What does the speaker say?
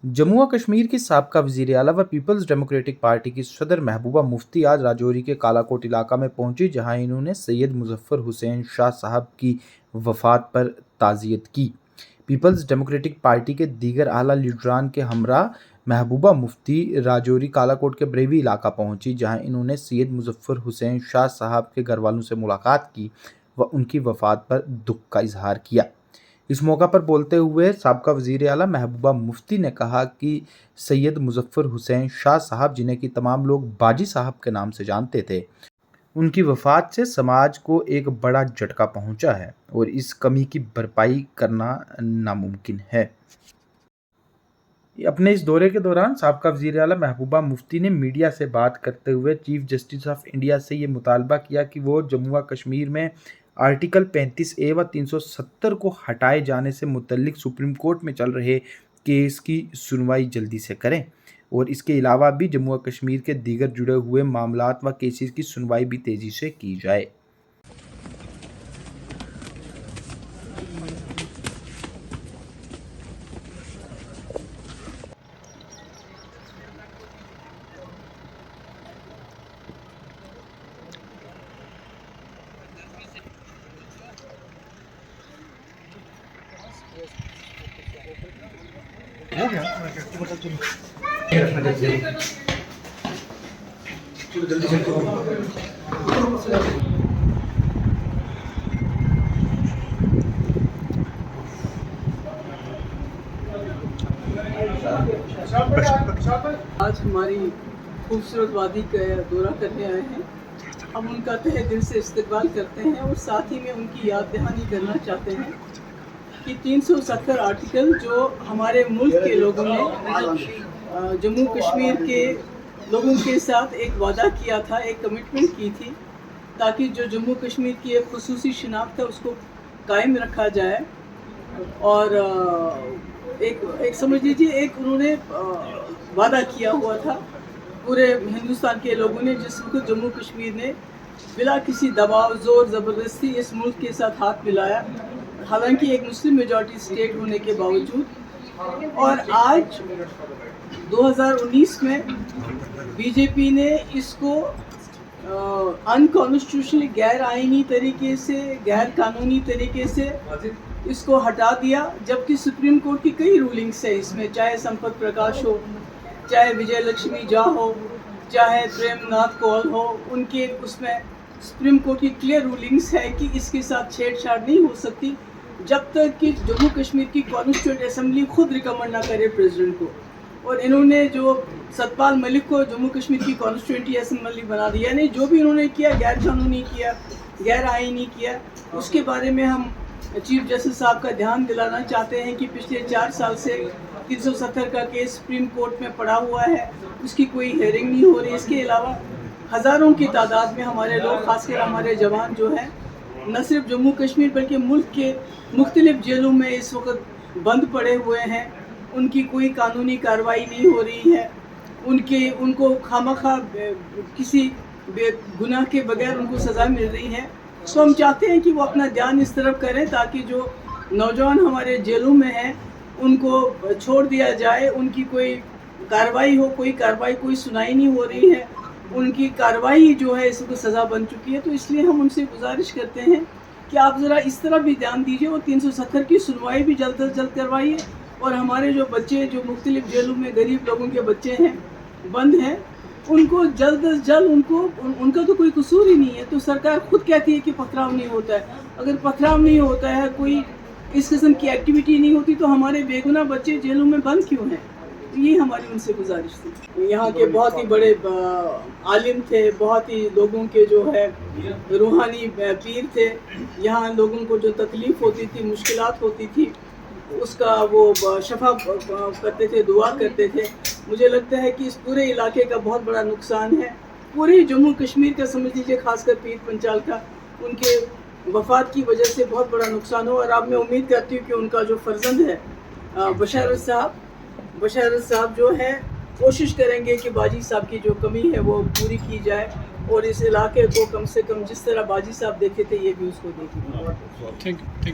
जम्मू व कश्मीर की साबका वज़ीर आला व पीपल्स डेमोक्रेटिक पार्टी की सदर महबूबा मुफ्ती आज राजौरी के कालाकोट इलाका में पहुंची, जहां इन्होंने सैयद मुजफ्फर हुसैन शाह साहब की वफ़ात पर ताज़ियत की। पीपल्स डेमोक्रेटिक पार्टी के दीगर आला लीडरान के हमरा महबूबा मुफ्ती राजौरी कालाकोट के बरेवी इलाका पहुंची, जहां इन्होंने सैयद मुजफ्फर हुसैन शाह साहब के घर वालों से मुलाकात की व उनकी वफ़ात पर दुख का इजहार किया। इस मौका पर बोलते हुए साबका वज़ीर आला महबूबा मुफ्ती ने कहा कि सैयद मुजफ्फर हुसैन शाह साहब, जिन्हें कि तमाम लोग बाजी साहब के नाम से जानते थे, उनकी वफ़ात से समाज को एक बड़ा झटका पहुंचा है और इस कमी की भरपाई करना नामुमकिन है। अपने इस दौरे के दौरान साबका वज़ीर आला महबूबा मुफ्ती ने मीडिया से बात करते हुए चीफ जस्टिस ऑफ इंडिया से ये मुतालबा किया कि वो जम्मू व कश्मीर में आर्टिकल 35A व 370 को हटाए जाने से मुतल्लिक सुप्रीम कोर्ट में चल रहे केस की सुनवाई जल्दी से करें और इसके अलावा भी जम्मू व कश्मीर के दीगर जुड़े हुए मामलात व केसेस की सुनवाई भी तेज़ी से की जाए। हो गया चलो जल्दी से आज हमारी खूबसूरत वादी का दौरा करने आए हैं। हम उनका तहे दिल से इस्तकबाल करते हैं और साथ ही में उनकी याद दहानी करना चाहते हैं कि 370 आर्टिकल जो हमारे मुल्क के लोगों ने जम्मू कश्मीर के लोगों के साथ एक वादा किया था, एक कमिटमेंट की थी, ताकि जो जम्मू कश्मीर की एक खुसूसी शिनाख्त है उसको कायम रखा जाए। और एक समझ लीजिए एक उन्होंने वादा किया हुआ था पूरे हिंदुस्तान के लोगों ने, जिसको जम्मू कश्मीर ने बिला किसी दबाव ज़ोर ज़बरदस्ती इस मुल्क के साथ हाथ मिलाया, हालांकि एक मुस्लिम मेजॉरिटी स्टेट होने के बावजूद। और आज 2019 में बीजेपी ने इसको अनकॉन्स्टिट्यूशनल गैर आइनी तरीके से, गैर कानूनी तरीके से इसको हटा दिया, जबकि सुप्रीम कोर्ट की कई रूलिंग्स है इसमें, चाहे संपत प्रकाश हो, चाहे विजय लक्ष्मी झा हो, चाहे प्रेमनाथ कौल हो, उनके उसमें सुप्रीम कोर्ट की क्लियर रूलिंग्स है कि इसके साथ छेड़छाड़ नहीं हो सकती जब तक कि जम्मू कश्मीर की कॉन्स्टिट्यूंट असेंबली खुद रिकमेंड ना करे प्रेसिडेंट को। और इन्होंने जो सतपाल मलिक को जम्मू कश्मीर की कॉन्स्टिट्यूंट असेंबली बना दिया, यानी जो भी इन्होंने किया गैर कानूनी किया, गैर आइनी किया, उसके बारे में हम चीफ जस्टिस साहब का ध्यान दिलाना चाहते हैं कि पिछले 4 साल से 370 का केस सुप्रीम कोर्ट में पड़ा हुआ है, उसकी कोई हेयरिंग नहीं हो रही। इसके अलावा हज़ारों की तादाद में हमारे लोग, खासकर हमारे जवान जो हैं, न सिर्फ जम्मू कश्मीर बल्कि मुल्क के मुख्तलिफ जेलों में इस वक्त बंद पड़े हुए हैं, उनकी कोई कानूनी कार्रवाई नहीं हो रही है, उनको खामखा किसी गुनाह के बगैर उनको सज़ा मिल रही है। तो हम चाहते हैं कि वो अपना ध्यान इस तरफ करें ताकि जो नौजवान हमारे जेलों में हैं उनको छोड़ दिया जाए, उनकी कोई कार्रवाई हो, कोई कार्रवाई कोई सुनाई नहीं हो रही है, उनकी कार्रवाई जो है इसको सज़ा बन चुकी है। तो इसलिए हम उनसे गुजारिश करते हैं कि आप ज़रा इस तरफ भी ध्यान दीजिए और 370 की सुनवाई भी जल्द अज जल्द करवाइए। और हमारे जो बच्चे जो मुख्तलिफ जेलों में गरीब लोगों के बच्चे हैं, बंद हैं, उनको जल्द अज जल्द उनका तो कोई कसूर ही नहीं है। तो सरकार खुद कहती है कि पथराव नहीं होता है। अगर पथराव नहीं होता है, कोई इस किस्म की एक्टिविटी नहीं होती, तो हमारे बेगुनाह बच्चे जेलों में बंद क्यों हैं? ये हमारी उनसे गुजारिश थी। यहाँ के बहुत ही बड़े आलिम थे, बहुत ही लोगों के जो है रूहानी पीर थे। यहाँ लोगों को जो तकलीफ़ होती थी, मुश्किलात होती थी, उसका वो शफा करते थे, दुआ करते थे। मुझे लगता है कि इस पूरे इलाके का बहुत बड़ा नुकसान है, पूरे जम्मू कश्मीर का समझ लीजिए, खासकर पीर पंचाल का, उनके वफ़ात की वजह से बहुत बड़ा नुकसान हो। और अब मैं उम्मीद करती हूँ कि उनका जो फर्जंद है बशारत साहब जो है, कोशिश करेंगे कि बाजी साहब की जो कमी है वो पूरी की जाए और इस इलाके को कम से कम जिस तरह बाजी साहब देखे थे ये भी उसको देखें। Thank you.